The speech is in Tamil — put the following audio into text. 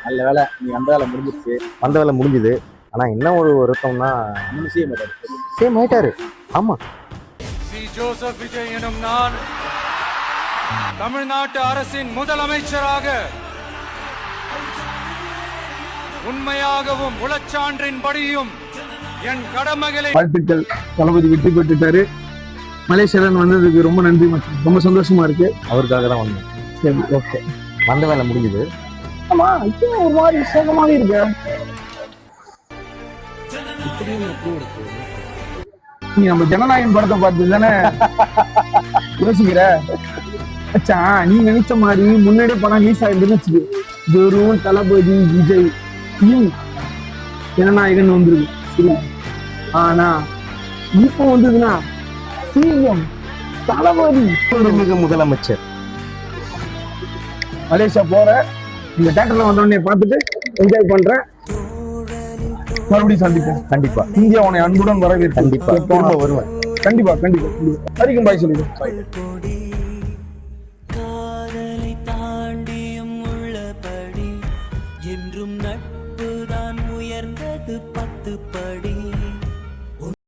நல்ல வேலை நீ வந்த வேலை முடிஞ்சிருச்சு. வந்த வேலை முடிஞ்சுது. ஆனா என்ன ஒரு வருத்தம்னா இன்னும் செய்ய மாட்டாரு. சேம் ஆயிட்டாரு. ஆமா, சி ஜோசப் விஜய் எனும் நான் தமிழ்நாட்டு அரசின் முதலமைச்சராக உண்மையாகவும் உளச்சான்றின்படியும் என் கடமைகளை வாழ்த்துக்கள். தளபதி வெற்றி பெற்றுட்டாரு. மலேசியாலன் வந்ததுக்கு ரொம்ப நன்றி மற்றும் ரொம்ப சந்தோஷமா இருக்கு. அவருக்காக தான் வந்தேன். சரி, ஓகே. வந்த வேலை முடிஞ்சுது. ஆமா, இப்போ ஒரு மாதிரி சோகமாவே இருக்கு. நீ நம்ம ஜனநாயகன் படத்தை பார்த்து தானே யோசிக்கிற? அச்சா, நீ நினைச்ச மாதிரி முன்னாடியே படம் ரிலீஸ் ஆயிருந்துன்னு வச்சுக்கு, வெறும் தளபதி விஜய் ஜனநாயகன் வந்துருக்கு. சரி, ஆனா இப்போ வந்ததுன்னா சிஎம் தளபதி மிக முதலமைச்சர். மலேசியா போற இந்த தேட்டர்ல வந்தோடனே பார்த்துட்டு என்ஜாய் பண்றேன். மறுபடியும் சந்திப்போம். கண்டிப்பா இந்தியா உன்னை அன்புடன் வரவேற்று. கண்டிப்பா திரும்ப வருவேன். கண்டிப்பா கண்டிப்பா வரைக்கும் பாய் சொல்லிடுவோம். காதலை தாண்டியும் உள்ளபடி என்றும் நட்புதான் உயர்ந்தது 10 படி.